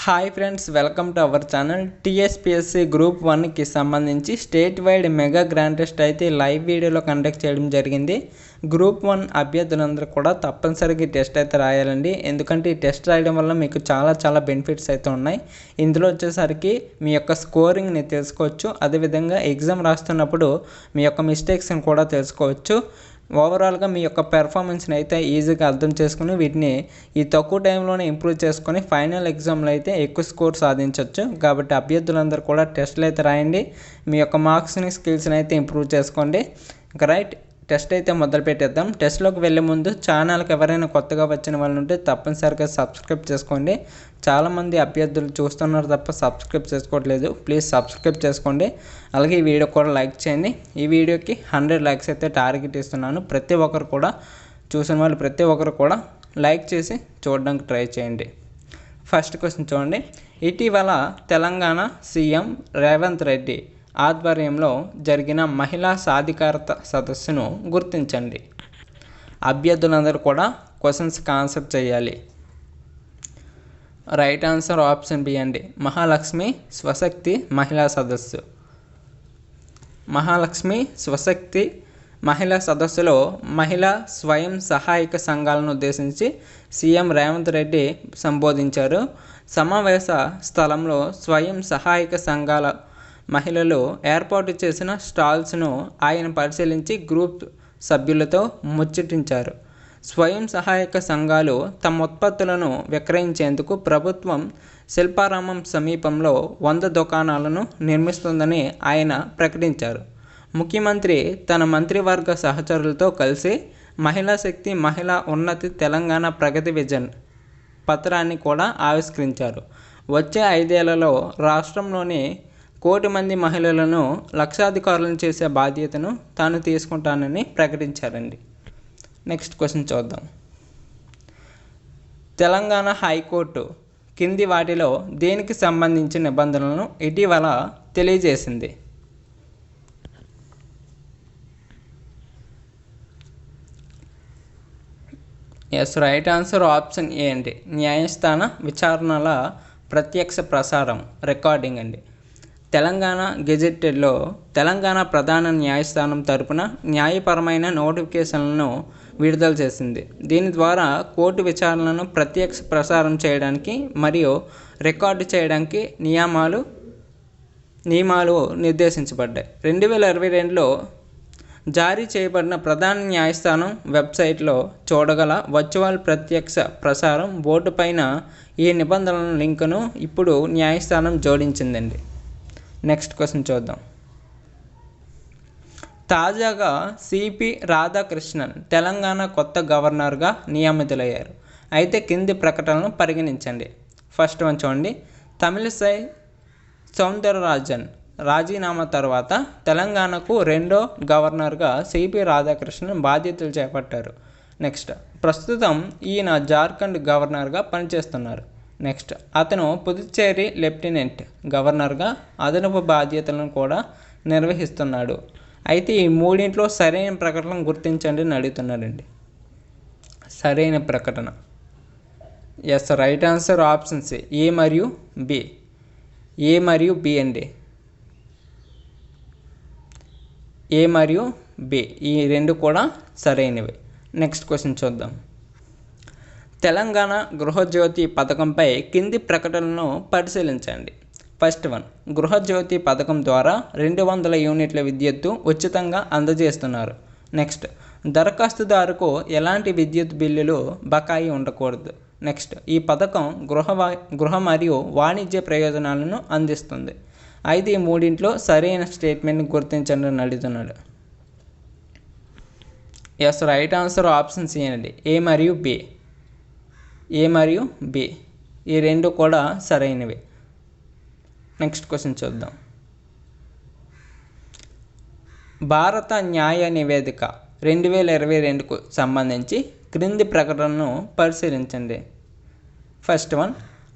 Hi friends, welcome to our channel. TSPSC group 1కి సంబంధించి state wide mega grand test అయితే live వీడియోలో conduct చేయడం జరిగింది. గ్రూప్ 1 అభ్యర్థులందరూ కూడా తప్పనిసరిగా ఈ టెస్ట్ అయితే రాయాలండి. ఎందుకంటే ఈ టెస్ట్ రాయడం వల్ల మీకు చాలా బెనిఫిట్స్ అయితే ఉన్నాయి. ఇందులో వచ్చేసరికి మీ యొక్క స్కోరింగ్ని తెలుసుకోవచ్చు. అదేవిధంగా ఎగ్జామ్ రాస్తున్నప్పుడు మీ యొక్క మిస్టేక్స్ని కూడా తెలుసుకోవచ్చు. ఓవరాల్గా మీ యొక్క పెర్ఫార్మెన్స్ని అయితే ఈజీగా అర్థం చేసుకుని వీటిని ఈ తక్కువ టైంలోనే ఇంప్రూవ్ చేసుకొని ఫైనల్ ఎగ్జామ్లో అయితే ఎక్కువ స్కోర్ సాధించవచ్చు. కాబట్టి అభ్యర్థులందరూ కూడా టెస్టులు అయితే రాయండి. మీ యొక్క మార్క్స్ని స్కిల్స్ని అయితే ఇంప్రూవ్ చేసుకోండి. రైట్, టెస్ట్ అయితే మొదలు పెట్టేద్దాం. టెస్ట్లోకి వెళ్ళే ముందు ఛానల్కి ఎవరైనా కొత్తగా వచ్చిన వాళ్ళు ఉంటే తప్పనిసరిగా సబ్స్క్రైబ్ చేసుకోండి. చాలామంది అభ్యర్థులు చూస్తున్నారు తప్ప సబ్స్క్రైబ్ చేసుకోవట్లేదు. ప్లీజ్ సబ్స్క్రైబ్ చేసుకోండి. అలాగే ఈ వీడియో కూడా లైక్ చేయండి. ఈ వీడియోకి 100 లైక్స్ అయితే టార్గెట్ ఇస్తున్నాను. ప్రతి ఒక్కరు కూడా చూసిన వాళ్ళు ప్రతి ఒక్కరు కూడా లైక్ చేసి చూడడానికి ట్రై చేయండి. ఫస్ట్ క్వశ్చన్ చూడండి. ఇటీవల తెలంగాణ సీఎం రేవంత్ రెడ్డి ఆధ్వర్యంలో జరిగిన మహిళా సాధికారత సదస్సును గుర్తించండి. అభ్యర్థులందరూ కూడా క్వశ్చన్స్కి ఆన్సర్ చేయాలి. రైట్ ఆన్సర్ ఆప్షన్ బి అండి. మహాలక్ష్మి స్వశక్తి మహిళా సదస్సు. మహాలక్ష్మి స్వశక్తి మహిళా సదస్సులో మహిళా స్వయం సహాయక సంఘాలను ఉద్దేశించి సీఎం రేవంత్ రెడ్డి సంబోధించారు. సమావేశ స్థలంలో స్వయం సహాయక సంఘాల మహిళలు ఏర్పాటు చేసిన స్టాల్స్ను ఆయన పరిశీలించి గ్రూప్ సభ్యులతో ముచ్చటించారు. స్వయం సహాయక సంఘాలు తమ ఉత్పత్తులను విక్రయించేందుకు ప్రభుత్వం శిల్పారామం సమీపంలో 100 దుకాణాలను నిర్మిస్తుందని ఆయన ప్రకటించారు. ముఖ్యమంత్రి తన మంత్రివర్గ సహచరులతో కలిసి మహిళా శక్తి మహిళా ఉన్నతి తెలంగాణ ప్రగతి విజన్ పత్రాన్ని కూడా ఆవిష్కరించారు. వచ్చే 5 ఏళ్లలో రాష్ట్రంలోని 1 కోటి మంది మహిళలను లక్షాధికారులను చేసే బాధ్యతను తాను తీసుకుంటానని ప్రకటించారండి. నెక్స్ట్ క్వశ్చన్ చూద్దాం. తెలంగాణ హైకోర్టు కింది వాటిలో దేనికి సంబంధించిన నిబంధనలను ఇటీవల తెలియజేసింది? Yes, right answer option A అండి. న్యాయస్థాన విచారణల ప్రత్యక్ష ప్రసారం రికార్డింగ్ అండి. తెలంగాణ గెజెటెడ్లో తెలంగాణ ప్రధాన న్యాయస్థానం తరపున న్యాయపరమైన నోటిఫికేషన్లను విడుదల చేసింది. దీని ద్వారా కోర్టు విచారణలను ప్రత్యక్ష ప్రసారం చేయడానికి మరియు రికార్డు చేయడానికి నియమాలు నిర్దేశించబడ్డాయి. 2022లో జారీ చేయబడిన ప్రధాన న్యాయస్థానం వెబ్సైట్లో చూడగల వర్చువల్ ప్రత్యక్ష ప్రసారం బోర్డు పైన ఈ నిబంధనల లింకును ఇప్పుడు న్యాయస్థానం జోడించిందండి. నెక్స్ట్ క్వశ్చన్ చూద్దాం. తాజాగా సిపి రాధాకృష్ణన్ తెలంగాణ కొత్త గవర్నర్గా నియమితులయ్యారు. అయితే కింది ప్రకటనలను పరిగణించండి. ఫస్ట్ వన్ చూడండి. తమిళిసై సౌందరరాజన్ రాజీనామా తర్వాత తెలంగాణకు 2వ గవర్నర్గా సిపి రాధాకృష్ణన్ బాధ్యతలు చేపట్టారు. నెక్స్ట్, ప్రస్తుతం ఈయన జార్ఖండ్ గవర్నర్గా పనిచేస్తున్నారు. నెక్స్ట్, అతను పుదుచ్చేరి లెఫ్టినెంట్ గవర్నర్గా అదనపు బాధ్యతలను కూడా నిర్వహిస్తున్నాడు. అయితే ఈ మూడింట్లో సరైన ప్రకటన గుర్తించండి అని అడుగుతున్నారండి. సరైన ప్రకటన yes, right answer option C A మరియు బి. ఏ మరియు బి అండి. ఏ మరియు బి ఈ రెండు కూడా సరైనవి. నెక్స్ట్ క్వశ్చన్ చూద్దాం. తెలంగాణ గృహజ్యోతి పథకంపై కింది ప్రకటనలను పరిశీలించండి. ఫస్ట్ వన్, గృహజ్యోతి పథకం ద్వారా 200 యూనిట్ల విద్యుత్తు ఉచితంగా అందజేస్తున్నారు. నెక్స్ట్, దరఖాస్తుదారుకు ఎలాంటి విద్యుత్ బిల్లులు బకాయి ఉండకూడదు. నెక్స్ట్, ఈ పథకం గృహ మరియు వాణిజ్య ప్రయోజనాలను అందిస్తుంది. అయితే ఈ మూడింట్లో సరైన స్టేట్మెంట్ని గుర్తించండి అని అడుగుతున్నాడు. Yes, right answer option C అండి. ఏ మరియు బి. ఏ మరియు బి ఈ రెండు కూడా సరైనవి. నెక్స్ట్ క్వశ్చన్ చూద్దాం. భారత న్యాయ నివేదిక 2022కు సంబంధించి క్రింది ప్రకటనను పరిశీలించండి. ఫస్ట్ వన్,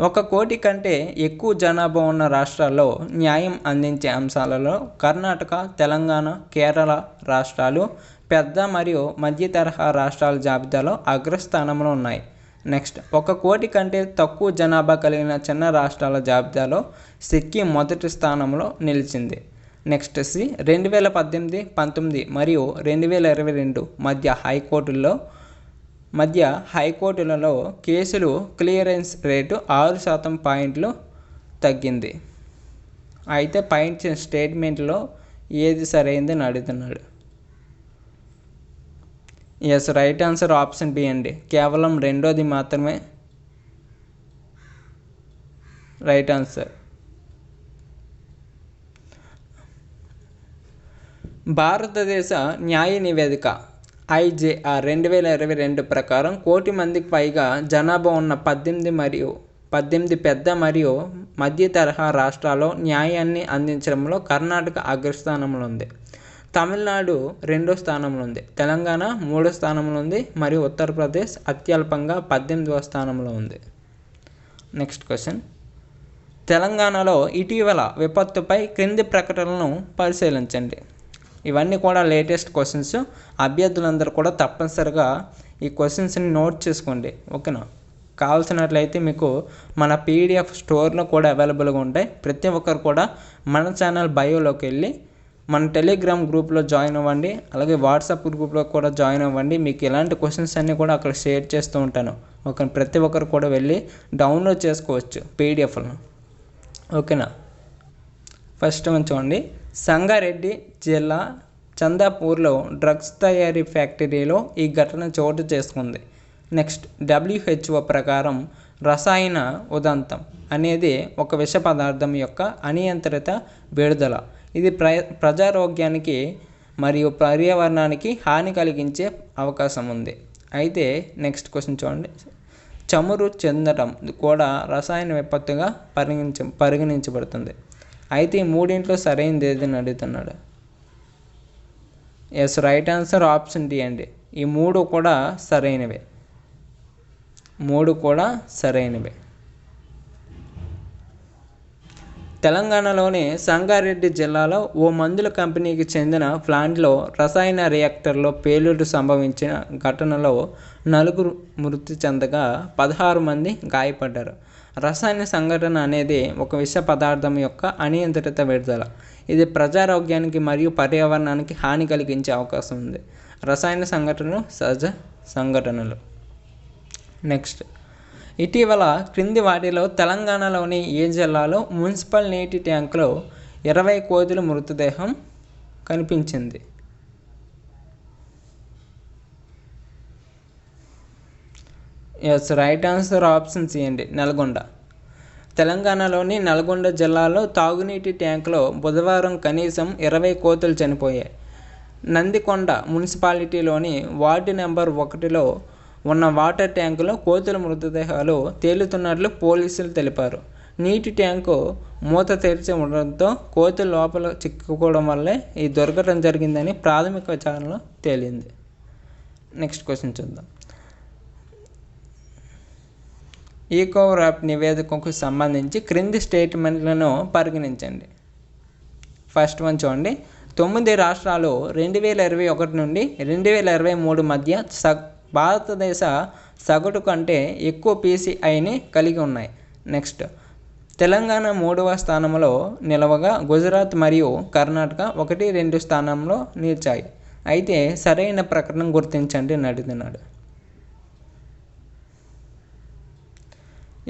1 కోటి కంటే ఎక్కువ జనాభా ఉన్న రాష్ట్రాల్లో న్యాయం అందించే అంశాలలో కర్ణాటక, తెలంగాణ, కేరళ రాష్ట్రాలు పెద్ద మరియు మధ్య తరహా రాష్ట్రాల జాబితాలో అగ్రస్థానంలో ఉన్నాయి. నెక్స్ట్ 1 కోటి కంటే తక్కువ జనాభా కలిగిన చిన్న రాష్ట్రాల జాబితాలో సిక్కిం మొదటి స్థానంలో నిలిచింది. నెక్స్ట్ సి 2018, 19 మరియు 2022 హైకోర్టులలో కేసులు క్లియరెన్స్ రేటు 6% పాయింట్లు తగ్గింది. అయితే పైన స్టేట్మెంట్లో ఏది సరైందని అడుగుతున్నాడు. Yes, right answer option B అండి. కేవలం రెండోది మాత్రమే రైట్ ఆన్సర్. భారతదేశ న్యాయ నివేదిక IJR 2022 ప్రకారం 1 కోటి మందికి పైగా జనాభా ఉన్న 18 పెద్ద మరియు మధ్య తరహా రాష్ట్రాల్లో న్యాయాన్ని అందించడంలో కర్ణాటక అగ్రస్థానంలో ఉంది. తమిళనాడు 2వ స్థానంలో ఉంది. తెలంగాణ 3వ స్థానంలో ఉంది మరియు ఉత్తరప్రదేశ్ అత్యల్పంగా 18వ స్థానంలో ఉంది. Next question. తెలంగాణలో ఇటీవల విపత్తుపై క్రింది ప్రకటనలను పరిశీలించండి. ఇవన్నీ కూడా లేటెస్ట్ క్వశ్చన్స్. అభ్యర్థులందరూ కూడా తప్పనిసరిగా ఈ క్వశ్చన్స్ని నోట్ చేసుకోండి, ఓకేనా. కావాల్సినట్లయితే మీకు మన PDF స్టోర్లో కూడా అవైలబుల్గా ఉంటాయి. ప్రతి ఒక్కరు కూడా మన ఛానల్ బయోలోకి వెళ్ళి మన టెలిగ్రామ్ గ్రూప్లో జాయిన్ అవ్వండి, అలాగే వాట్సాప్ గ్రూప్లో కూడా జాయిన్ అవ్వండి. మీకు ఇలాంటి క్వశ్చన్స్ అన్నీ కూడా అక్కడ షేర్ చేస్తూ ఉంటాను, ఓకే. ప్రతి ఒక్కరు కూడా వెళ్ళి డౌన్లోడ్ చేసుకోవచ్చు PDFలను, ఓకేనా. ఫస్ట్ వన్ చూడండి. సంగారెడ్డి జిల్లా చందాపూర్లో డ్రగ్స్ తయారీ ఫ్యాక్టరీలో ఈ ఘటన చోటు చేసుకుంది. నెక్స్ట్, WHO ప్రకారం రసాయన ఉదంతం అనేది ఒక విష పదార్థం యొక్క అనియంత్రిత విడుదల. ఇది ప్రజారోగ్యానికి మరియు పర్యావరణానికి హాని కలిగించే అవకాశం ఉంది. అయితే నెక్స్ట్ క్వశ్చన్ చూడండి. చమురు చెందడం కూడా రసాయన విపత్తుగా పరిగణించబడుతుంది. అయితే ఈ మూడింట్లో సరైనది ఏదని అడుగుతున్నాడు. Yes, right answer option D అండి. ఈ మూడు కూడా సరైనవే. తెలంగాణలోని సంగారెడ్డి జిల్లాలో ఓ మందుల కంపెనీకి చెందిన ప్లాంట్లో రసాయన రియాక్టర్లో పేలుడు సంభవించిన ఘటనలో 4 మృతి చెందగా 16 మంది గాయపడ్డారు. రసాయన సంఘటన అనేది ఒక విష పదార్థం యొక్క అనియంత్రిత విడుదల. ఇది ప్రజారోగ్యానికి మరియు పర్యావరణానికి హాని కలిగించే అవకాశం ఉంది. రసాయన సంఘటనలు సహజ సంఘటనలు. నెక్స్ట్, ఇటీవల క్రింది వాటిలో తెలంగాణలోని ఏ జిల్లాలో మున్సిపల్ నీటి ట్యాంకులో 20 కోతుల మృతదేహం కనిపించింది? Yes, right answer option C అండి, నల్గొండ. తెలంగాణలోని నల్గొండ జిల్లాలో తాగునీటి ట్యాంకులో బుధవారం కనీసం 20 కోతులు చనిపోయాయి. నందికొండ మున్సిపాలిటీలోని వార్డు నెంబర్ 1లో ఉన్న వాటర్ ట్యాంకులో కోతుల మృతదేహాలు తేలుతున్నట్లు పోలీసులు తెలిపారు. నీటి ట్యాంకు మూత తెరిచి ఉండడంతో కోతులు లోపల చిక్కుకోవడం వల్లే ఈ దుర్ఘటన జరిగిందని ప్రాథమిక విచారణలో తేలింది. నెక్స్ట్ క్వశ్చన్ చూద్దాం. ఈకోవర్ యాప్ నివేదికకు సంబంధించి క్రింది స్టేట్మెంట్లను పరిగణించండి. ఫస్ట్ వన్ చూడండి. 9 రాష్ట్రాలు 2021 నుండి 2023 మధ్య భారతదేశ సగటు కంటే ఎక్కువ PCIని కలిగి ఉన్నాయి. నెక్స్ట్, తెలంగాణ 3వ స్థానంలో నిలవగా గుజరాత్ మరియు కర్ణాటక 1, 2 స్థానంలో నిలిచాయి. అయితే సరైన ప్రకటన గుర్తించండి అని అడుగుతున్నాడు.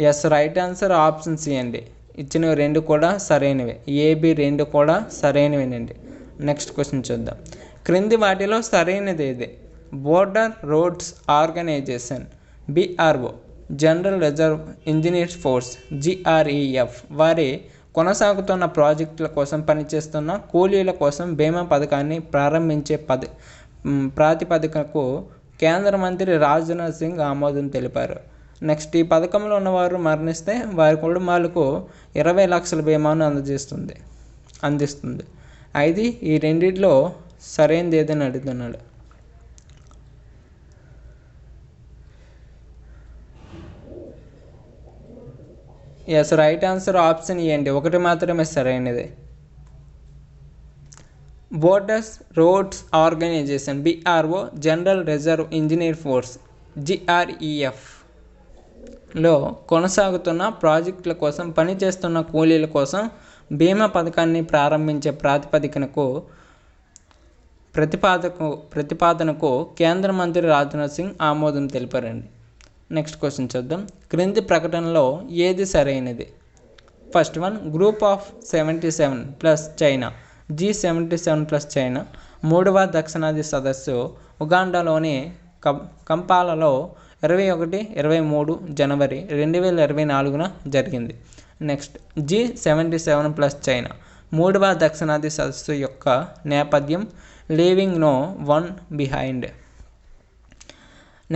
Yes, right answer option C అండి. ఇచ్చినవి 2 కూడా సరైనవే. AB 2 కూడా సరైనవేనండి. నెక్స్ట్ క్వశ్చన్ చూద్దాం. క్రింది వాటిలో సరైనది ఏది? Border roads organisation BRO, general reserve engineers force GREF వారి కొనసాగుతున్న ప్రాజెక్టుల కోసం పనిచేస్తున్న కూలీల కోసం బీమా పథకాన్ని ప్రారంభించే ప్రాతిపదికకు కేంద్ర మంత్రి రాజ్నాథ్ సింగ్ ఆమోదం తెలిపారు. నెక్స్ట్, ఈ పథకంలో ఉన్నవారు మరణిస్తే వారి కుటుంబాలకు 20 లక్షల బీమాను అందిస్తుంది. అయితే ఈ రెండిట్లో సరైనది ఏదని అడుగుతున్నాడు. Yes, right answer option A అండి. 1 మాత్రమే సరైనది. Borders roads organisation BRO, general reserve engineer force GREF లో కొనసాగుతున్న ప్రాజెక్టుల కోసం పనిచేస్తున్న కూలీల కోసం బీమా పథకాన్ని ప్రారంభించే ప్రతిపాదనకు కేంద్ర మంత్రి రాజ్నాథ్ సింగ్ ఆమోదం తెలిపారండి. నెక్స్ట్ క్వశ్చన్ చూద్దాం. క్రింది ప్రకటనలో ఏది సరైనది? First one, group of 77 plus China, G77 plus China 3వ దక్షిణాది సదస్సు ఉగాండాలోని కంపాలలో 21-23 జనవరి 2024న జరిగింది. నెక్స్ట్, G77 ప్లస్ చైనా 3వ దక్షిణాది సదస్సు యొక్క నేపథ్యం leaving no one behind.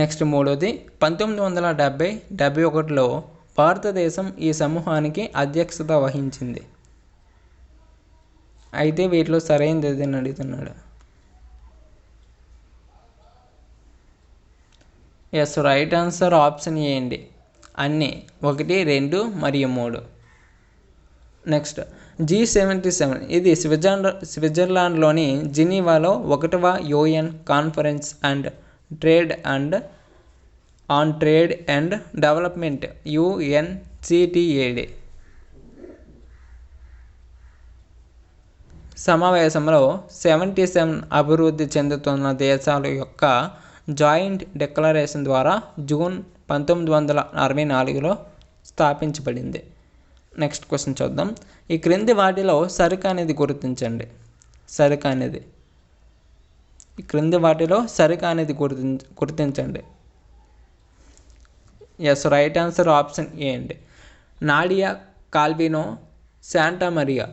Next మూడోది, 1970-71లో భారతదేశం ఈ సమూహానికి అధ్యక్షత వహించింది. అయితే వీటిలో సరైనది ఏదని అడుగుతున్నాడు. Yes, right answer option A అండి, అన్నీ 1, 2 మరియు 3. నెక్స్ట్, G77 ఇది స్విట్జర్లాండ్లోని జినీవాలో 1వ UN conference on trade and development UNCTAD సమావేశంలో 77 అభివృద్ధి చెందుతున్న దేశాల యొక్క జాయింట్ డిక్లరేషన్ ద్వారా జూన్ 1964లో స్థాపించబడింది. నెక్స్ట్ క్వశ్చన్ చూద్దాం. ఈ క్రింది వాటిలో సరికానిది గుర్తించండి. గుర్తించండి. Yes, right answer option A అండి, నాడియా కాల్వినో శాంటామరియా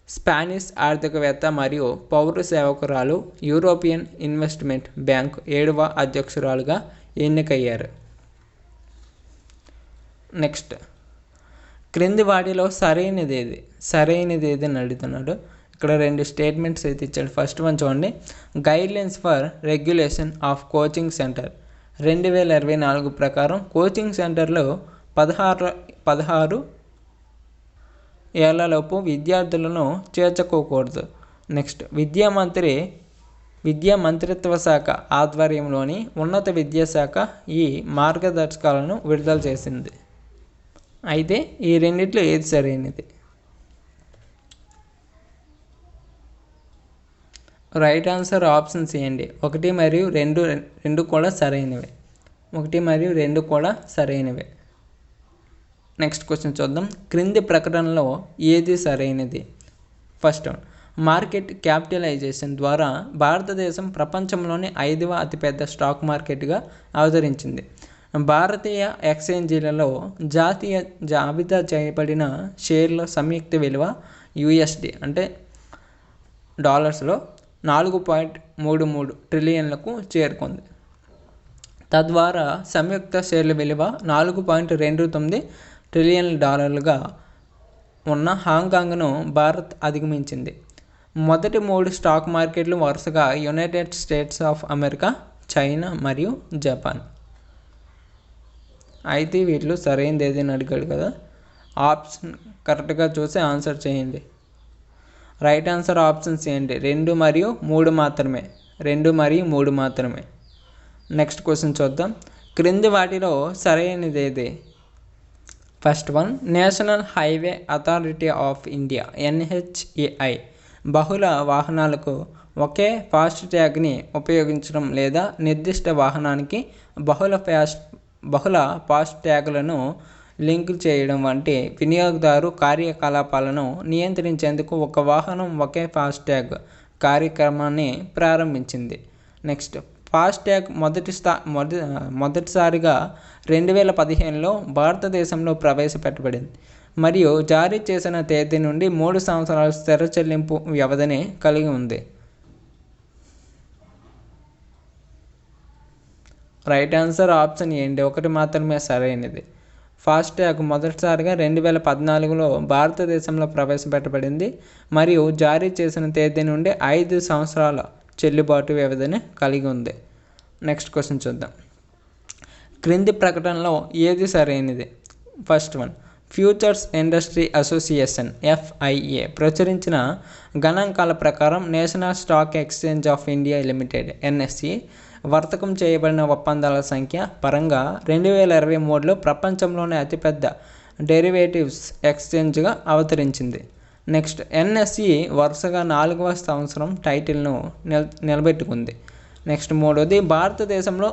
స్పానిష్ ఆర్థికవేత్త మరియు పౌర సేవకురాలు, యూరోపియన్ ఇన్వెస్ట్మెంట్ బ్యాంక్ 7వ అధ్యక్షురాలుగా ఎన్నికయ్యారు. నెక్స్ట్, క్రింది వాటిలో సరైనది ఏది అని అడుగుతున్నాడు. ఇక్కడ 2 స్టేట్మెంట్స్ అయితే ఇచ్చాడు. ఫస్ట్ వన్ చూడండి, guidelines for regulation of coaching centre 2024 ప్రకారం కోచింగ్ సెంటర్లో 16 ఏళ్లలోపు విద్యార్థులను చేర్చుకోకూడదు. నెక్స్ట్, విద్యా మంత్రిత్వ శాఖ ఆధ్వర్యంలోని ఉన్నత విద్యాశాఖ ఈ మార్గదర్శకాలను విడుదల చేసింది. అయితే ఈ రెండిట్లో ఏది సరైనది? రైట్ ఆన్సర్ ఆప్షన్స్ ఏంటి, 1 మరియు 2 కూడా సరైనవే. 1 మరియు 2 కూడా సరైనవే. నెక్స్ట్ క్వశ్చన్ చూద్దాం. క్రింది ప్రకటనలో ఏది సరైనది? ఫస్ట్ వన్, మార్కెట్ క్యాపిటలైజేషన్ ద్వారా భారతదేశం ప్రపంచంలోని 5వ అతిపెద్ద స్టాక్ మార్కెట్గా అవతరించింది. భారతీయ ఎక్స్చేంజీలలో జాతీయ జాబితా చేయబడిన షేర్ల సంయుక్త విలువ USD అంటే డాలర్స్లో 4.33 ట్రిలియన్లకు చేరుకుంది. తద్వారా సంయుక్త షేర్ల విలువ 4.29 ట్రిలియన్ల డాలర్లుగా ఉన్న హాంకాంగ్ను భారత్ అధిగమించింది. మొదటి 3 స్టాక్ మార్కెట్లు వరుసగా United states of America, China మరియు జపాన్. అయితే వీటిలో సరైనది ఏదైనా అడిగాడు కదా, ఆప్షన్ కరెక్ట్గా చూసి ఆన్సర్ చేయండి. రైట్ ఆన్సర్ ఆప్షన్స్ ఏంటి, 2 మరియు 3 మాత్రమే. 2 మరియు 3 మాత్రమే. నెక్స్ట్ క్వశ్చన్ చూద్దాం. క్రింది వాటిలో సరైనది ఏది? First one, national highway authority of India NHAI బహుళ వాహనాలకు ఒకే ఫాస్ట్ ట్యాగ్ని ఉపయోగించడం లేదా నిర్దిష్ట వాహనానికి బహుళ ఫాస్ట్ ట్యాగ్లను లింక్ చేయడం వంటి వినియోగదారు కార్యకలాపాలను నియంత్రించేందుకు ఒక వాహనం ఒకే ఫాస్ట్ ట్యాగ్ కార్యక్రమాన్ని ప్రారంభించింది. నెక్స్ట్, ఫాస్ట్ ట్యాగ్ మొదటిసారిగా 2015లో భారతదేశంలో ప్రవేశపెట్టబడింది మరియు జారీ చేసిన తేదీ నుండి 3 సంవత్సరాల స్థిర చెల్లింపు వ్యవధిని కలిగి ఉంది. రైట్ ఆన్సర్ ఆప్షన్ ఏంటి, 1 మాత్రమే సరైనది. ఫాస్ట్ ట్యాగ్ మొదటిసారిగా 2014లో భారతదేశంలో ప్రవేశపెట్టబడింది మరియు జారీ చేసిన తేదీ నుండి 5 సంవత్సరాల చెల్లుబాటు వ్యవధిని కలిగి ఉంది. నెక్స్ట్ క్వశ్చన్ చూద్దాం. క్రింది ప్రకటనలో ఏది సరైనది? First one, futures industry association FIA ప్రచురించిన గణాంకాల ప్రకారం national stock exchange of India limited NSE వర్తకం చేయబడిన ఒప్పందాల సంఖ్య పరంగా 2023లో ప్రపంచంలోనే అతిపెద్ద డెరివేటివ్స్ ఎక్స్చేంజ్గా అవతరించింది. నెక్స్ట్, ఎన్ఎస్ఈ వరుసగా 4వ సంవత్సరం టైటిల్ను నిలబెట్టుకుంది. నెక్స్ట్, మూడోది, భారతదేశంలో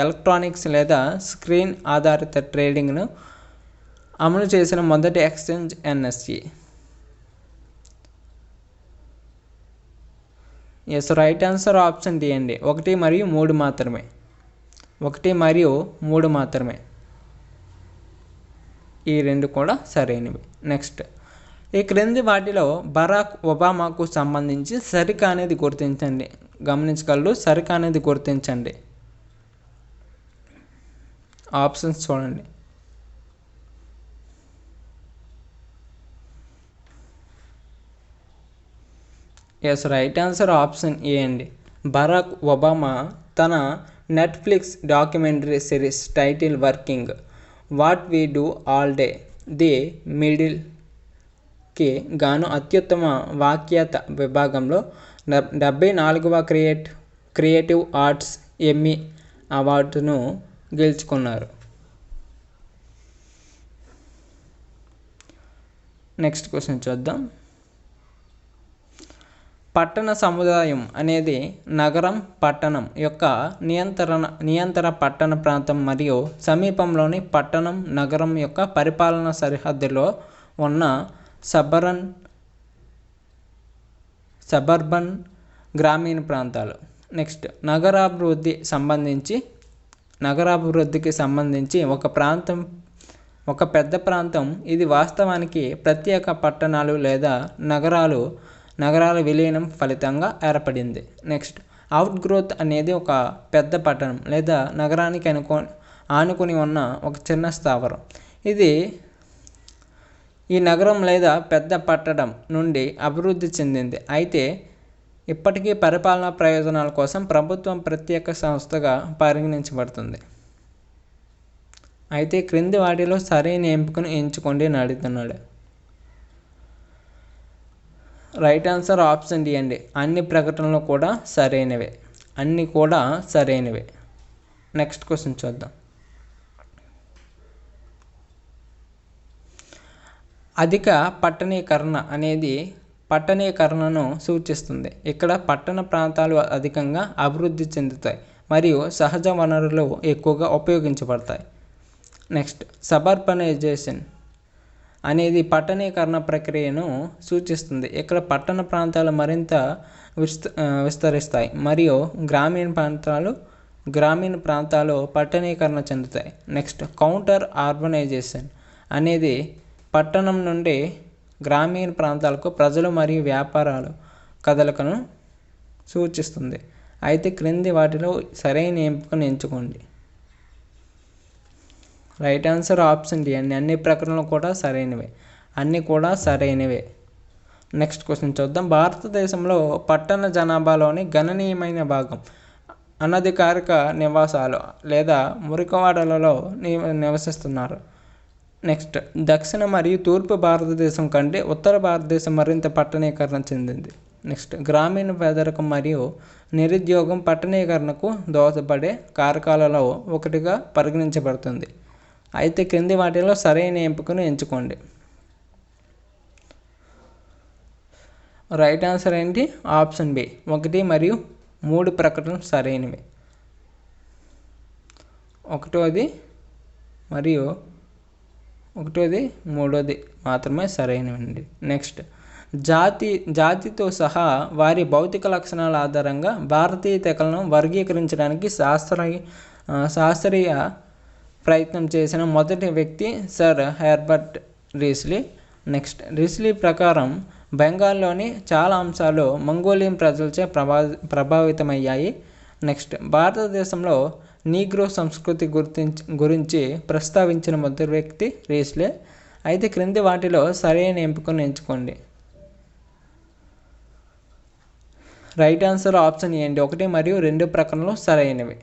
ఎలక్ట్రానిక్స్ లేదా స్క్రీన్ ఆధారిత ట్రేడింగ్ను అమలు చేసిన మొదటి exchange NSE. Yes, right answer option D అండి. 1 మరియు 3 మాత్రమే. 1 మరియు 3 మాత్రమే. ఈ 2 కూడా సరైనవి. నెక్స్ట్, ఈ క్రింది వాటిలో బరాక్ ఒబామాకు సంబంధించి సరికానిది గుర్తించండి. గమనించగలరు, సరికానిది గుర్తించండి. ఆప్షన్స్ చూడండి. Yes, right answer option A అండి. బరాక్ ఒబామా తన Netflix documentary series title working what we do all day the మిడిల్కి గాను అత్యుత్తమ వాఖ్యాత విభాగంలో 74వ క్రియేటివ్ ఆర్ట్స్ ఎమ్మీ అవార్డును గెలుచుకున్నారు. నెక్స్ట్ క్వశ్చన్ చూద్దాం. పట్టణ సముదాయం అనేది నగరం, పట్టణం యొక్క నియంత్రణ పట్టణ ప్రాంతం మరియు సమీపంలోని పట్టణం, నగరం యొక్క పరిపాలన సరిహద్దులో ఉన్న సబర్బన్ గ్రామీణ ప్రాంతాలు. నెక్స్ట్, నగరాభివృద్ధికి సంబంధించి ఒక పెద్ద ప్రాంతం ఇది వాస్తవానికి ప్రత్యేక పట్టణాలు లేదా నగరాల విలీనం ఫలితంగా ఏర్పడింది. నెక్స్ట్, అవుట్ గ్రోత్ అనేది ఒక పెద్ద పట్టణం లేదా నగరానికి ఆనుకుని ఉన్న ఒక చిన్న స్థావరం. ఇది ఈ నగరం లేదా పెద్ద పట్టణం నుండి అభివృద్ధి చెందింది, అయితే ఇప్పటికీ పరిపాలనా ప్రయోజనాల కోసం ప్రభుత్వం ప్రత్యేక సంస్థగా పరిగణించబడుతుంది. అయితే క్రింది వాటిలో సరైన ఎంపికను ఎంచుకోండి అని అడుగుతున్నాడు. రైట్ ఆన్సర్ ఆప్షన్ డి అండి. అన్ని ప్రకటనలు కూడా సరైనవే. నెక్స్ట్ క్వశ్చన్ చూద్దాం. అధిక పట్టణీకరణ అనేది పట్టణీకరణను సూచిస్తుంది. ఇక్కడ పట్టణ ప్రాంతాలు అధికంగా అభివృద్ధి చెందుతాయి మరియు సహజ వనరులు ఎక్కువగా ఉపయోగించబడతాయి. నెక్స్ట్, సబర్బనైజేషన్ అనేది పట్టణీకరణ ప్రక్రియను సూచిస్తుంది. ఇక్కడ పట్టణ ప్రాంతాలు మరింత విస్తరిస్తాయి మరియు గ్రామీణ ప్రాంతాలు పట్టణీకరణ చెందుతాయి. నెక్స్ట్, కౌంటర్ అర్బనైజేషన్ అనేది పట్టణం నుండి గ్రామీణ ప్రాంతాలకు ప్రజలు మరియు వ్యాపారాలు కదలికను సూచిస్తుంది. అయితే క్రింది వాటిలో సరైన ఎంపికను ఎంచుకోండి. రైట్ ఆన్సర్ ఆప్షన్ డి అండి. అన్ని ప్రకటనలు కూడా సరైనవే. నెక్స్ట్ క్వశ్చన్ చూద్దాం. భారతదేశంలో పట్టణ జనాభాలోని గణనీయమైన భాగం అనధికారిక నివాసాలు లేదా మురికివాడలలో నివసిస్తున్నారు. నెక్స్ట్, దక్షిణ మరియు తూర్పు భారతదేశం కంటే ఉత్తర భారతదేశం మరింత పట్టణీకరణ చెందింది. నెక్స్ట్, గ్రామీణ పేదరికం మరియు నిరుద్యోగం పట్టణీకరణకు దోహదపడే కారకాలలో ఒకటిగా పరిగణించబడుతుంది. అయితే క్రింది వాటిలో సరైన ఎంపికను ఎంచుకోండి. రైట్ ఆన్సర్ ఏంటి? Option B. 1 మరియు 3 ప్రకటనలు సరైనవి. 1వ మరియు 3వ మాత్రమే సరైనవండి. నెక్స్ట్, జాతితో సహా వారి భౌతిక లక్షణాల ఆధారంగా భారతీయ తెగలను వర్గీకరించడానికి శాస్త్రీయ ప్రయత్నం చేసిన మొదటి వ్యక్తి సర్ హెర్బర్ట్ రీస్లీ. నెక్స్ట్, రీస్లీ ప్రకారం బెంగాల్లోని చాలా అంశాలు మంగోలియన్ ప్రజలచే ప్రభావితమయ్యాయి. నెక్స్ట్, భారతదేశంలో నీగ్రో సంస్కృతి గురించి ప్రస్తావించిన మొదటి వ్యక్తి రీస్లీ. అయితే క్రింది వాటిలో సరైన ఎంపికను ఎంచుకోండి. రైట్ ఆన్సర్ ఆప్షన్ ఏ అండి. 1 మరియు 2 ప్రకటనలు సరైనవి.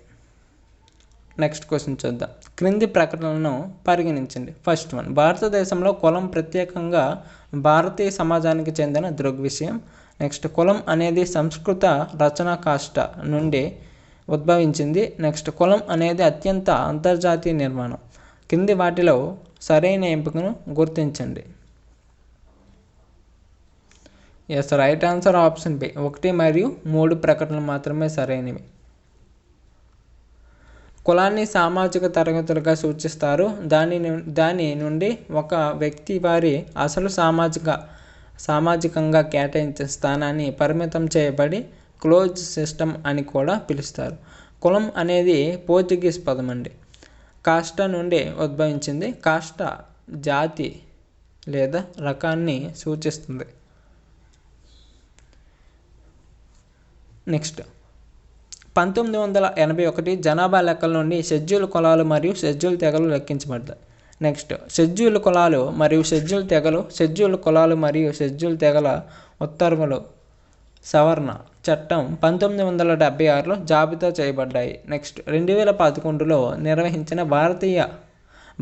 నెక్స్ట్ క్వశ్చన్ చూద్దాం. క్రింది ప్రకటనలను పరిగణించండి. ఫస్ట్ వన్, భారతదేశంలో కులం ప్రత్యేకంగా భారతీయ సమాజానికి చెందిన దృగ్విషయం. నెక్స్ట్, కులం అనేది సంస్కృత రచనా కాష్ట నుండి ఉద్భవించింది. నెక్స్ట్ కులం అనేది అత్యంత అంతర్జాతీయ నిర్మాణం. కింది వాటిలో సరైన ఎంపికను గుర్తించండి. Yes, right answer option B 1 మరియు 3 ప్రకటనలు మాత్రమే సరైనవి. కులాన్ని సామాజిక తరగతులుగా సూచిస్తారు. దాని నుండి ఒక వ్యక్తి వారి అసలు సామాజికంగా కేటాయించిన స్థానాన్ని పరిమితం చేయబడి క్లోజ్ సిస్టమ్ అని కూడా పిలుస్తారు. కులం అనేది పోర్చుగీస్ పదం అండి. కాస్టా నుండి ఉద్భవించింది. కాస్టా జాతి లేదా రకాన్ని సూచిస్తుంది. నెక్స్ట్ 1981 జనాభా లెక్కల నుండి షెడ్యూల్ కులాలు మరియు షెడ్యూల్ తెగలు లెక్కించబడ్డాయి. నెక్స్ట్ షెడ్యూల్ కులాలు మరియు షెడ్యూల్ తెగలు. షెడ్యూల్ కులాలు మరియు షెడ్యూల్ తెగల ఉత్తర్వులు సవరణ చట్టం 1976లో జాబితా చేయబడ్డాయి. నెక్స్ట్ 2011లో నిర్వహించిన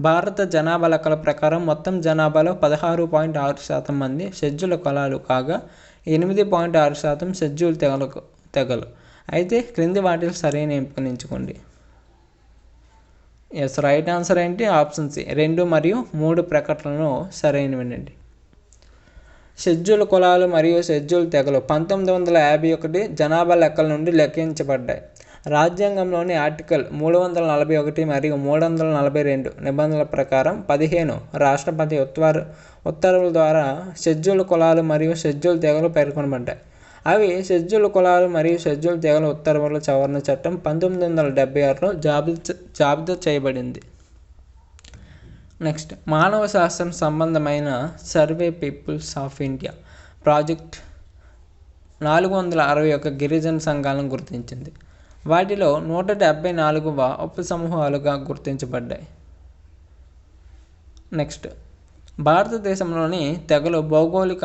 భారత జనాభా లెక్కల ప్రకారం మొత్తం జనాభాలో 16.6% మంది షెడ్యూల్ కులాలు కాగా 8.6% షెడ్యూల్ తెగలు. అయితే క్రింది వాటిలో సరైన ఎంపికను ఎంచుకోండి. ఎస్, రైట్ ఆన్సర్ ఏంటి? ఆప్షన్ సి 2 మరియు 3 ప్రకటనలు సరైనవినండి. షెడ్యూల్ కులాలు మరియు షెడ్యూల్ తెగలు 1951 జనాభా లెక్కల నుండి లెక్కించబడ్డాయి. రాజ్యాంగంలోని ఆర్టికల్ 341 మరియు 342 నిబంధనల ప్రకారం 15 రాష్ట్రపతి ఉత్తర్వుల ద్వారా షెడ్యూల్ కులాలు మరియు షెడ్యూల్ తెగలు పేర్కొనబడ్డాయి. అవి షెడ్యూల్ కులాలు మరియు షెడ్యూల్ తెగల ఉత్తర్వుల సవరణ చట్టం 1976లో జాబితా చేయబడింది. నెక్స్ట్ మానవ శాస్త్రం సంబంధమైన survey peoples of India project 461 గిరిజన సంఘాలను గుర్తించింది. వాటిలో 174వ ఉపసమూహాలుగా గుర్తించబడ్డాయి. నెక్స్ట్ భారతదేశంలోని తెగలు భౌగోళిక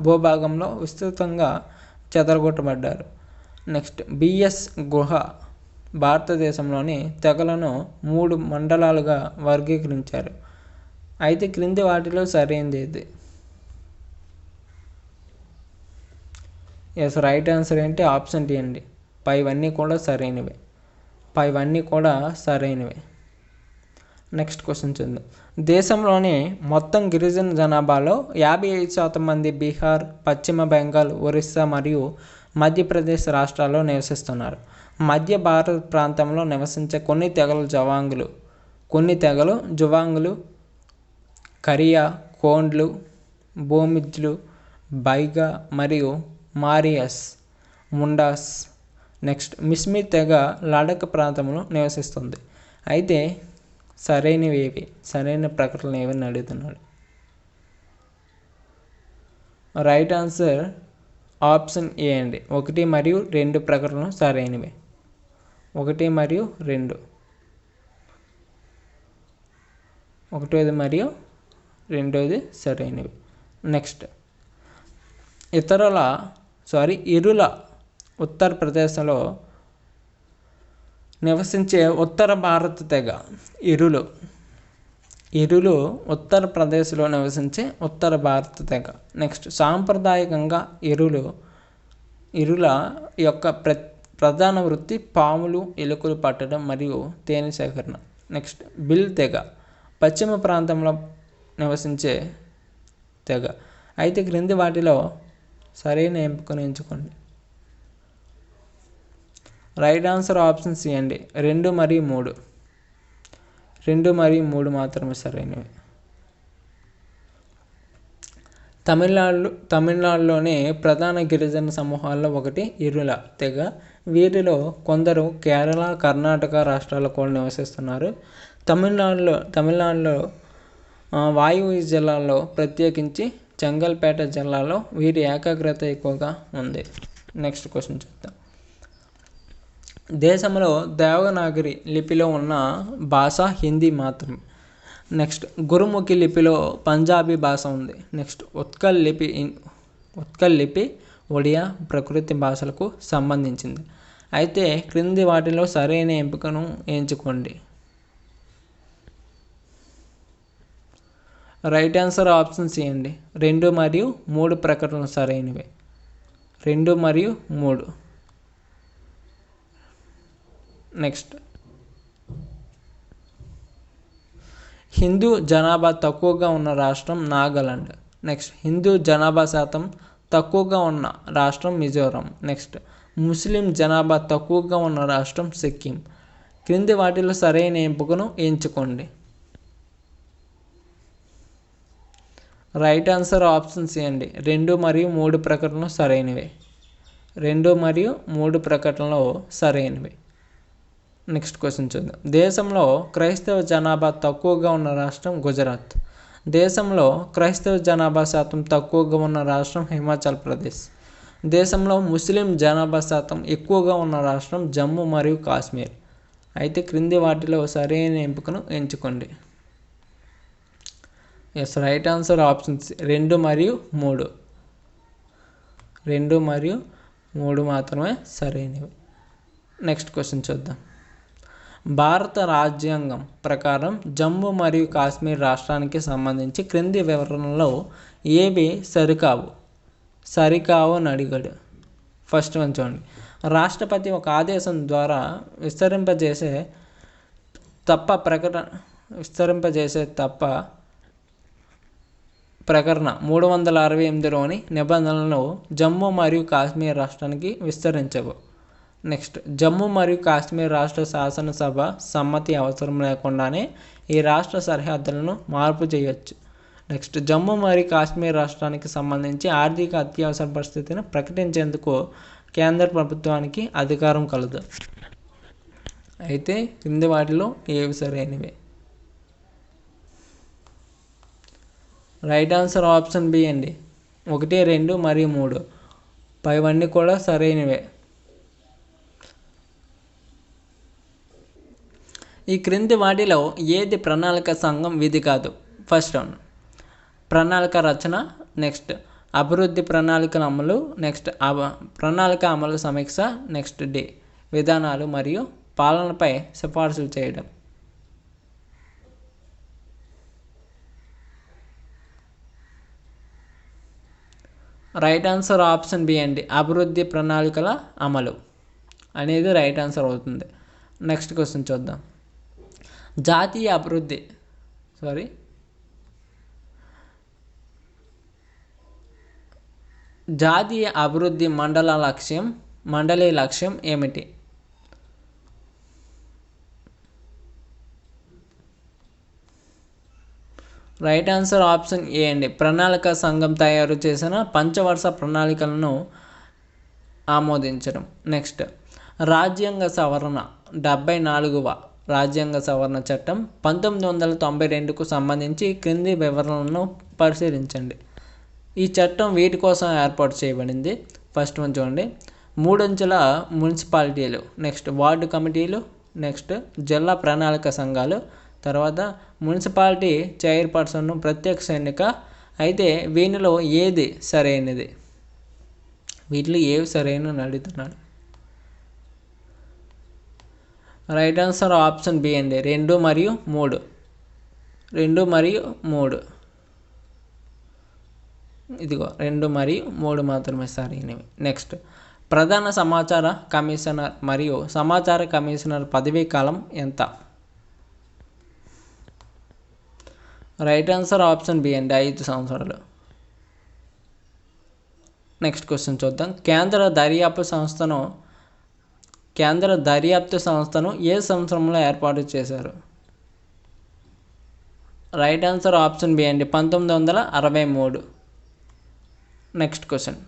భూభాగంలో విస్తృతంగా చెదరగొట్టబడ్డారు. నెక్స్ట్ బిఎస్ గుహ భారతదేశంలోని తెగలను 3 మండలాలుగా వర్గీకరించారు. అయితే క్రింది వాటిలో సరైనది ఏది? ఎస్, రైట్ ఆన్సర్ ఏంటి? ఆప్షన్ డి అండి. పైవన్నీ కూడా సరైనవే. నెక్స్ట్ క్వశ్చన్ చూద్దాం. దేశంలోని మొత్తం గిరిజన జనాభాలో 55% మంది బీహార్, పశ్చిమ బెంగాల్, ఒరిస్సా మరియు మధ్యప్రదేశ్ రాష్ట్రాల్లో నివసిస్తున్నారు. మధ్య భారత ప్రాంతంలో నివసించే కొన్ని తెగలు జువాంగులు, కరియా, కోండ్లు, భూమిజ్లు, బైగా మరియు మారియస్, ముండాస్. నెక్స్ట్ మిస్మి తెగ లడఖ్ ప్రాంతంలో నివసిస్తుంది. అయితే సరైన ప్రకటనలు ఏవని అడుగుతున్నాడు. రైట్ ఆన్సర్ ఆప్షన్ ఏ అండి. 1 మరియు 2 ప్రకటనలు సరైనవి. 1 మరియు 2. 1వ మరియు 2వది సరైనవి. నెక్స్ట్ ఇరుల ఉత్తరప్రదేశ్లో నివసించే ఉత్తర భారత తెగ. ఇరులు ఉత్తరప్రదేశ్లో నివసించే ఉత్తర భారత తెగ. నెక్స్ట్ సాంప్రదాయకంగా ఇరుల యొక్క ప్రధాన వృత్తి పాములు, ఎలుకలు పట్టడం మరియు తేనె సేకరణ. నెక్స్ట్ బిల్ తెగ పశ్చిమ ప్రాంతంలో నివసించే తెగ. అయితే క్రింది వాటిలో సరైన ఎంపికను ఎంచుకోండి. రైట్ ఆన్సర్ ఆప్షన్ సి అండి. 2 మరియు 3 మాత్రమే సరైనవి. తమిళనాడులోని ప్రధాన గిరిజన సమూహాల్లో ఒకటి ఇరుల తెగ. వీరిలో కొందరు కేరళ, కర్ణాటక రాష్ట్రాల్లో కూడా నివసిస్తున్నారు. తమిళనాడులో వాయువ్య జిల్లాల్లో ప్రత్యేకించి చెంగల్పేట జిల్లాలో వీరి ఏకాగ్రత ఎక్కువగా ఉంది. నెక్స్ట్ క్వశ్చన్ చూద్దాం. దేశంలో దేవనాగరి లిపిలో ఉన్న భాష హిందీ మాత్రమే. నెక్స్ట్ గురుముఖి లిపిలో పంజాబీ భాష ఉంది. నెక్స్ట్ ఉత్కల్ లిపి ఒడియా ప్రకృతి భాషలకు సంబంధించింది. అయితే క్రింది వాటిలో సరైన ఎంపికను ఎంచుకోండి. రైట్ ఆన్సర్ ఆప్షన్ సి అండి. 2 మరియు 3 ప్రకటనలు సరైనవి. 2 మరియు 3. నెక్స్ట్ హిందూ జనాభా తక్కువగా ఉన్న రాష్ట్రం నాగాలాండ్. నెక్స్ట్ హిందూ జనాభా శాతం తక్కువగా ఉన్న రాష్ట్రం మిజోరాం. నెక్స్ట్ ముస్లిం జనాభా తక్కువగా ఉన్న రాష్ట్రం సిక్కిం. క్రింది వాటిలో సరైన ఎంపికను ఎంచుకోండి. రైట్ ఆన్సర్ ఆప్షన్ సి అండి. 2 మరియు 3 ప్రకటనలు సరైనవే. 2 మరియు 3 ప్రకటనలు సరైనవి. నెక్స్ట్ క్వశ్చన్ చూద్దాం. దేశంలో క్రైస్తవ జనాభా తక్కువగా ఉన్న రాష్ట్రం గుజరాత్. దేశంలో క్రైస్తవ జనాభా శాతం తక్కువగా ఉన్న రాష్ట్రం హిమాచల్ ప్రదేశ్. దేశంలో ముస్లిం జనాభా శాతం ఎక్కువగా ఉన్న రాష్ట్రం జమ్మూ మరియు కాశ్మీర్. అయితే క్రింది వాటిలో సరైన ఎంపికను ఎంచుకోండి. ఎస్, రైట్ ఆన్సర్ ఆప్షన్స్ 2 మరియు 3. 2 మరియు 3 మాత్రమే సరైనవి. నెక్స్ట్ క్వశ్చన్ చూద్దాం. భారత రాజ్యాంగం ప్రకారం జమ్మూ మరియు కాశ్మీర్ రాష్ట్రానికి సంబంధించి క్రింది వివరణలో ఏవి సరికావు అని అడిగాడు. ఫస్ట్ వన్ చూడండి. రాష్ట్రపతి ఒక ఆదేశం ద్వారా విస్తరింపజేసే తప్ప ప్రకటన 368లోని నిబంధనలను జమ్మూ మరియు కాశ్మీర్ రాష్ట్రానికి విస్తరించవు. నెక్స్ట్ జమ్మూ మరియు కాశ్మీర్ రాష్ట్ర శాసనసభ సమ్మతి అవసరం లేకుండానే ఈ రాష్ట్ర సరిహద్దులను మార్పు చేయవచ్చు. నెక్స్ట్ జమ్మూ మరియు కాశ్మీర్ రాష్ట్రానికి సంబంధించి ఆర్థిక అత్యవసర పరిస్థితిని ప్రకటించేందుకు కేంద్ర ప్రభుత్వానికి అధికారం కలదు. అయితే కింది వాటిలో ఏవి సరైనవి? రైట్ ఆన్సర్ ఆప్షన్ బి అండి. 1, 2 మరియు 3 పైవన్నీ కూడా సరైనవే. ఈ క్రింది వాటిలో ఏది ప్రణాళిక సంఘం విధి కాదు? ఫస్ట్ వన్ ప్రణాళిక రచన. నెక్స్ట్ అభివృద్ధి ప్రణాళికల అమలు. నెక్స్ట్ ప్రణాళిక అమలు సమీక్ష. నెక్స్ట్ డి విధానాలు మరియు పాలనపై సిఫార్సులు చేయడం. రైట్ ఆన్సర్ ఆప్షన్ బి అండి. అభివృద్ధి ప్రణాళికల అమలు అనేది రైట్ ఆన్సర్ అవుతుంది. నెక్స్ట్ క్వశ్చన్ చూద్దాం. జాతీయ అభివృద్ధి మండలి లక్ష్యం ఏమిటి? రైట్ ఆన్సర్ ఆప్షన్ ఏ అండి. ప్రణాళిక సంఘం తయారు చేసిన పంచవర్ష ప్రణాళికలను ఆమోదించడం. నెక్స్ట్ రాజ్యాంగ సవరణ 74వ రాజ్యాంగ సవరణ చట్టం 1992కు సంబంధించి క్రింది వివరణలను పరిశీలించండి. ఈ చట్టం వీటి కోసం ఏర్పాటు చేయబడింది. ఫస్ట్ వన్ చూడండి. 3 అంచెల మున్సిపాలిటీలు. నెక్స్ట్ వార్డు కమిటీలు. నెక్స్ట్ జిల్లా ప్రణాళిక సంఘాలు. తర్వాత మున్సిపాలిటీ చైర్పర్సన్ను ప్రత్యక్ష ఎన్నిక. అయితే వీటిలో ఏది సరైనది? వీటిలో ఏవి సరైనని అడుగుతున్నాడు. రైట్ ఆన్సర్ ఆప్షన్ బి అండి. 2 మరియు 3. 2 మరియు 3 ఇదిగో 2 మరియు 3 మాత్రమే సరైనవి. నెక్స్ట్ ప్రధాన సమాచార కమిషనర్ మరియు సమాచార కమిషనర్ పదవీ కాలం ఎంత? రైట్ ఆన్సర్ ఆప్షన్ బి అండి. 5 సంవత్సరాలు. నెక్స్ట్ క్వశ్చన్ చూద్దాం. కేంద్ర దర్యాప్తు సంస్థను ఏ సంవత్సరంలో ఏర్పాటు చేశారు? రైట్ ఆన్సర్ ఆప్షన్ బి అండి. 1963. Next question.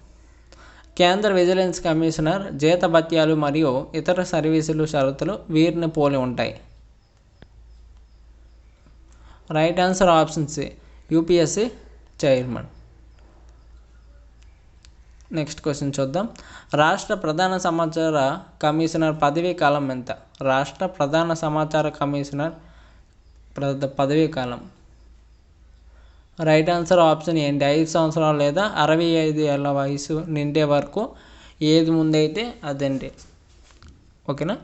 కేంద్ర విజిలెన్స్ కమిషనర్ జీతభత్యాలు మరియు ఇతర సర్వీసులు షరతులు వీరిని పోలి ఉంటాయి. Right answer option C UPSC chairman. Next question చూద్దాం. రాష్ట్ర ప్రధాన సమాచార కమిషనర్ పదవీ కాలం ఎంత? రాష్ట్ర ప్రధాన సమాచార కమిషనర్ పదవీ కాలం. రైట్ ఆన్సర్ ఆప్షన్ ఏంటి? 5 సంవత్సరాలు లేదా 65 ఏళ్ళ వయసు నిండే వరకు ఏది ముందైతే అదండి. ఓకేనా?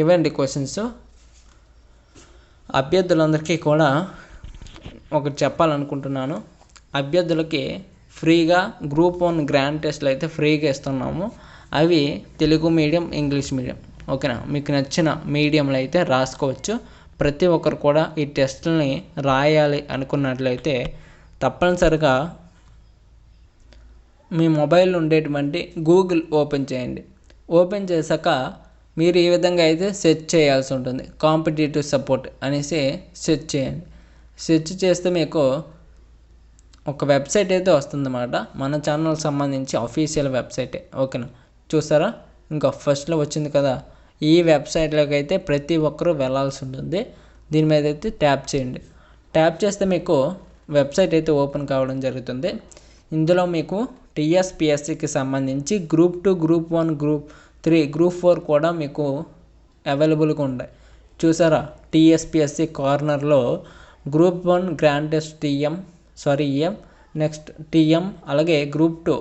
ఇవండి క్వశ్చన్స్. అభ్యర్థులందరికీ కూడా ఒకటి చెప్పాలనుకుంటున్నాను. అభ్యర్థులకి ఫ్రీగా గ్రూప్ 1 గ్రాండ్ టెస్ట్లు అయితే ఫ్రీగా ఇస్తున్నాము. అవి తెలుగు మీడియం, ఇంగ్లీష్ మీడియం. ఓకేనా. మీకు నచ్చిన మీడియంలో అయితే రాసుకోవచ్చు. ప్రతి ఒక్కరు కూడా ఈ టెస్టులని రాయాలి అనుకున్నట్లయితే తప్పనిసరిగా మీ మొబైల్లో ఉండేటువంటి గూగుల్ ఓపెన్ చేయండి. ఓపెన్ చేశాక మీరు ఈ విధంగా అయితే సెర్చ్ చేయాల్సి ఉంటుంది. కాంపిటేటివ్ సపోర్ట్ అనేసి సెర్చ్ చేయండి. సెర్చ్ చేస్తే మీకు ఒక వెబ్సైట్ అయితే వస్తుందన్నమాట. మన ఛానల్కి సంబంధించి అఫీషియల్ వెబ్సైటే. ఓకేనా. చూసారా, ఇంకా ఫస్ట్లో వచ్చింది కదా. ఈ వెబ్సైట్లోకి అయితే ప్రతి ఒక్కరూ వెళ్ళాల్సి ఉంటుంది. దీని మీద అయితే ట్యాప్ చేయండి. ట్యాప్ చేస్తే మీకు వెబ్సైట్ అయితే ఓపెన్ కావడం జరుగుతుంది. ఇందులో మీకు టీఎస్పిఎస్సికి సంబంధించి గ్రూప్ 2, గ్రూప్ 1, గ్రూప్ 3, గ్రూప్ 4 కూడా మీకు అవైలబుల్గా ఉంటాయి. చూసారా, టీఎస్పిఎస్సి కార్నర్లో group 1 grand test EM, next TM, అలాగే group 2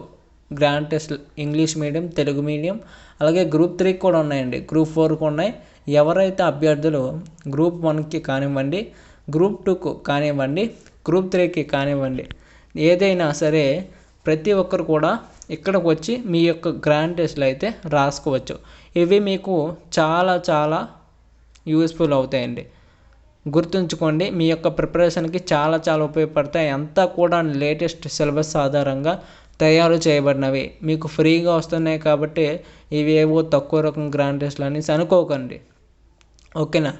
grand test English medium, Telugu medium, అలాగే గ్రూప్ 3 కూడా ఉన్నాయండి, గ్రూప్ 4కు ఉన్నాయి. ఎవరైతే అభ్యర్థులు గ్రూప్ 1కి కానివ్వండి, గ్రూప్ 2కు కానివ్వండి, గ్రూప్ 3కి కానివ్వండి, ఏదైనా సరే ప్రతి ఒక్కరు కూడా ఇక్కడికి వచ్చి మీ యొక్క గ్రాండ్ టెస్ట్లు అయితే రాసుకోవచ్చు. ఇవి మీకు చాలా చాలా యూస్ఫుల్ అవుతాయండి. గుర్తుంచుకోండి, మీ యొక్క ప్రిపరేషన్కి చాలా చాలా ఉపయోగపడతాయి. అంతా కూడా లేటెస్ట్ సిలబస్ ఆధారంగా తయారు చేయబడినవి. మీకు ఫ్రీగా వస్తున్నాయి కాబట్టి ఇవి ఏవో తక్కువ రకం గ్రాండ్ టెస్ట్లు అనేసి అనుకోకండి. ఓకేనా.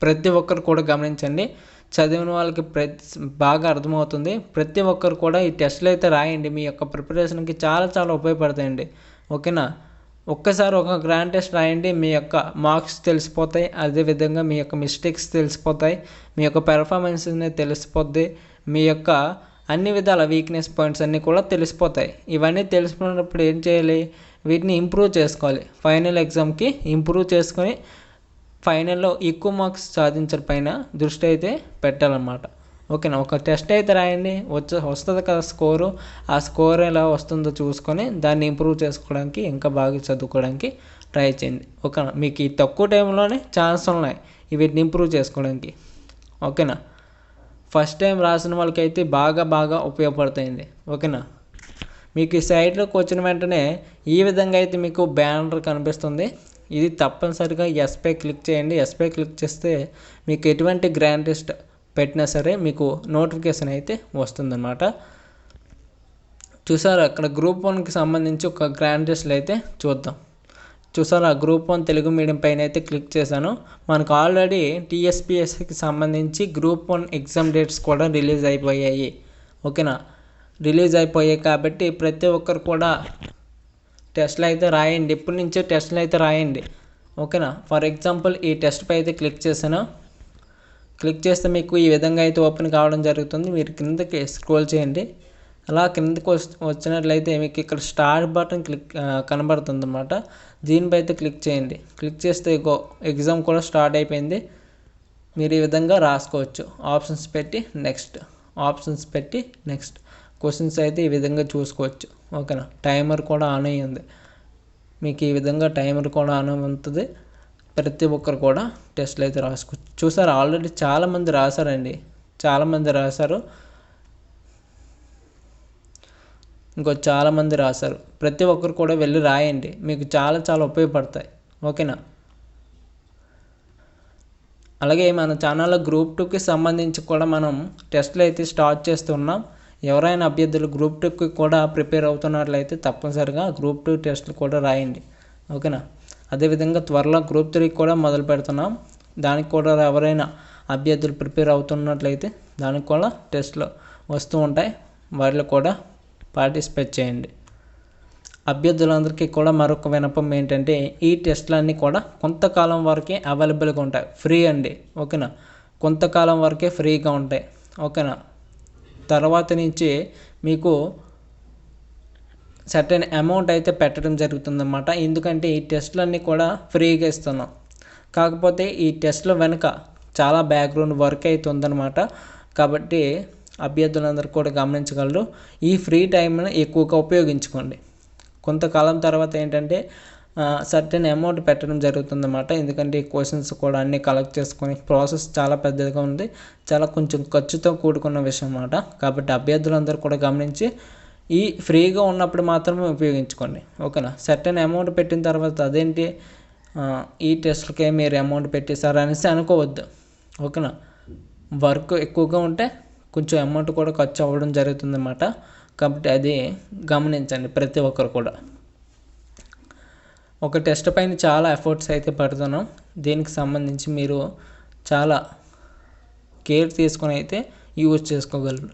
ప్రతి ఒక్కరు కూడా గమనించండి. చదివిన వాళ్ళకి బాగా అర్థమవుతుంది. ప్రతి ఒక్కరు కూడా ఈ టెస్ట్లు అయితే రాయండి. మీ యొక్క ప్రిపరేషన్కి చాలా చాలా ఉపయోగపడతాయండి. ఓకేనా. ఒక్కసారి ఒక గ్రాండ్ టెస్ట్ రాయండి, మీ యొక్క మార్క్స్ తెలిసిపోతాయి. అదేవిధంగా మీ యొక్క మిస్టేక్స్ తెలిసిపోతాయి, మీ యొక్క పెర్ఫార్మెన్స్ అనేది తెలిసిపోద్ది, మీ యొక్క అన్ని విధాల వీక్నెస్ పాయింట్స్ అన్నీ కూడా తెలిసిపోతాయి. ఇవన్నీ తెలుసుకున్నప్పుడు ఏం చేయాలి, వీటిని ఇంప్రూవ్ చేసుకోవాలి. ఫైనల్ ఎగ్జామ్కి ఇంప్రూవ్ చేసుకొని ఫైనల్లో ఎక్కువ మార్క్స్ సాధించడం పైన దృష్టి అయితే పెట్టాలన్నమాట. ఓకేనా. ఒక టెస్ట్ అయితే రాయండి, వస్తుంది కదా స్కోరు. ఆ స్కోర్ ఎలా వస్తుందో చూసుకొని దాన్ని ఇంప్రూవ్ చేసుకోవడానికి, ఇంకా బాగా చదువుకోవడానికి ట్రై చేయండి. ఓకేనా. మీకు ఈ తక్కువ టైంలోనే ఛాన్స్ ఉన్నాయి వీటిని ఇంప్రూవ్ చేసుకోవడానికి. ఓకేనా. ఫస్ట్ టైం రాసిన వాళ్ళకైతే బాగా ఉపయోగపడతాయండి. ఓకేనా. మీకు ఈ సైట్లోకి వచ్చిన వెంటనే ఈ విధంగా అయితే మీకు బ్యానర్ కనిపిస్తుంది. ఇది తప్పనిసరిగా ఎస్పై క్లిక్ చేయండి. ఎస్పై క్లిక్ చేస్తే మీకు ఎటువంటి గ్రాండ్ టెస్ట్ పెట్టినా సరే మీకు నోటిఫికేషన్ అయితే వస్తుందన్నమాట. చూసారా, అక్కడ గ్రూప్ 1కి సంబంధించి ఒక గ్రాండ్ టెస్ట్లు అయితే చూద్దాం. చూసారా, గ్రూప్ 1 తెలుగు మీడియం పైన అయితే క్లిక్ చేశాను. మనకు ఆల్రెడీ టీఎస్పిఎస్సికి సంబంధించి గ్రూప్ 1 ఎగ్జామ్ డేట్స్ కూడా రిలీజ్ అయిపోయాయి. ఓకేనా. రిలీజ్ అయిపోయాయి కాబట్టి ప్రతి ఒక్కరు కూడా టెస్ట్లు అయితే రాయండి. ఇప్పటి నుంచే టెస్ట్లు అయితే రాయండి. ఓకేనా. ఫర్ ఎగ్జాంపుల్ ఈ టెస్ట్ పై అయితే క్లిక్ చేశాను. క్లిక్ చేస్తే మీకు ఈ విధంగా అయితే ఓపెన్ కావడం జరుగుతుంది. మీరు కిందకి స్క్రోల్ చేయండి. అలా కిందకి వచ్చినట్లయితే మీకు ఇక్కడ స్టార్ట్ బటన్ కనబడుతుంది అన్నమాట. దీనిపై అయితే క్లిక్ చేయండి. క్లిక్ చేస్తే ఎగ్జామ్ కూడా స్టార్ట్ అయిపోయింది. మీరు ఈ విధంగా రాసుకోవచ్చు. ఆప్షన్స్ పెట్టి నెక్స్ట్ క్వశ్చన్స్ అయితే ఈ విధంగా చూసుకోవచ్చు. ఓకేనా. టైమర్ కూడా ఆన్ అయ్యింది. మీకు ఈ విధంగా టైమర్ కూడా ఆన్ అవుతుంది. ప్రతి ఒక్కరు కూడా టెస్ట్లు అయితే రాసుకోవచ్చు. చూసారు, ఆల్రెడీ చాలామంది రాశారండి. చాలామంది రాశారు. ప్రతి ఒక్కరు కూడా వెళ్ళి రాయండి. మీకు చాలా చాలా ఉపయోగపడతాయి. ఓకేనా. అలాగే మన ఛానల్లో గ్రూప్ 2కి సంబంధించి కూడా మనం టెస్ట్లు అయితే స్టార్ట్ చేస్తున్నాం. ఎవరైనా అభ్యర్థులు గ్రూప్ 2కి కూడా ప్రిపేర్ అవుతున్నట్లయితే తప్పనిసరిగా గ్రూప్ 2 టెస్ట్లు కూడా రాయండి. ఓకేనా. అదేవిధంగా త్వరలో గ్రూప్ 3 కూడా మొదలు పెడుతున్నాం. దానికి కూడా ఎవరైనా అభ్యర్థులు ప్రిపేర్ అవుతున్నట్లయితే దానికి కూడా టెస్ట్లు వస్తూ ఉంటాయి. వాటిలో కూడా పార్టిసిపేట్ చేయండి. అభ్యర్థులందరికీ కూడా మరొక విన్నపం ఏంటంటే ఈ టెస్టులన్నీ కూడా కొంతకాలం వరకే అవైలబుల్గా ఉంటాయి. ఫ్రీ అండి. ఓకేనా. కొంతకాలం వరకే ఫ్రీగా ఉంటాయి. ఓకేనా. తర్వాత నుంచి మీకు సర్టెన్ అమౌంట్ అయితే పెట్టడం జరుగుతుందన్నమాట. ఎందుకంటే ఈ టెస్టులన్నీ కూడా ఫ్రీగా ఇస్తున్నాం. కాకపోతే ఈ టెస్టుల వెనుక చాలా బ్యాక్గ్రౌండ్ వర్క్ అయితే ఉందన్నమాట. కాబట్టి అభ్యర్థులందరూ కూడా గమనించగలరు. ఈ ఫ్రీ టైంను ఎక్కువగా ఉపయోగించుకోండి. కొంతకాలం తర్వాత ఏంటంటే సర్టెన్ అమౌంట్ పెట్టడం జరుగుతుందన్నమాట. ఎందుకంటే ఈ క్వశ్చన్స్ కూడా అన్నీ కలెక్ట్ చేసుకొని ప్రాసెస్ చాలా పెద్దగా ఉంది. చాలా కొంచెం ఖర్చుతో కూడుకున్న విషయం అన్నమాట. కాబట్టి అభ్యర్థులందరూ కూడా గమనించి ఈ ఫ్రీగా ఉన్నప్పుడు మాత్రమే ఉపయోగించుకోండి. ఓకేనా. సర్టెన్ అమౌంట్ పెట్టిన తర్వాత అదేంటి ఈ టెస్ట్లకే మీరు అమౌంట్ పెట్టేశారు అనేసి అనుకోవద్దు. ఓకేనా, వర్క్ ఎక్కువగా ఉంటే కొంచెం అమౌంట్ కూడా ఖర్చు అవ్వడం జరుగుతుందన్నమాట. కాబట్టి అది గమనించండి ప్రతి ఒక్కరు కూడా. ఒక టెస్ట్ పైన చాలా ఎఫర్ట్స్ అయితే పడుతున్నాం. దీనికి సంబంధించి మీరు చాలా కేర్ తీసుకొని అయితే యూజ్ చేసుకోగలరు.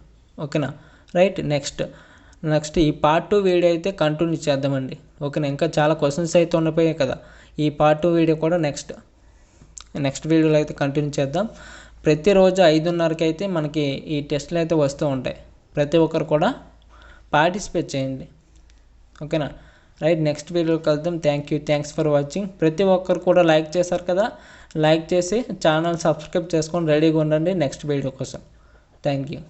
ఓకేనా, రైట్. నెక్స్ట్ ఈ పార్ట్ 2 వీడియో అయితే కంటిన్యూ చేద్దామండి. ఓకేనా, ఇంకా చాలా క్వశ్చన్స్ అయితే ఉండిపోయాయి కదా. ఈ పార్ట్ 2 వీడియో కూడా నెక్స్ట్ వీడియోలో అయితే కంటిన్యూ చేద్దాం. ప్రతిరోజు 5:30కి అయితే మనకి ఈ టెస్టులు అయితే వస్తూ ఉంటాయి. ప్రతి ఒక్కరు కూడా పార్టిసిపేట్ చేయండి. ఓకేనా, రైట్. నెక్స్ట్ వీడియోకి కలుద్దాం. Thanks for watching. ప్రతి ఒక్కరు కూడా లైక్ చేశారు కదా, లైక్ చేసి ఛానల్ సబ్స్క్రైబ్ చేసుకొని రెడీగా ఉండండి నెక్స్ట్ వీడియో కోసం. Thank you.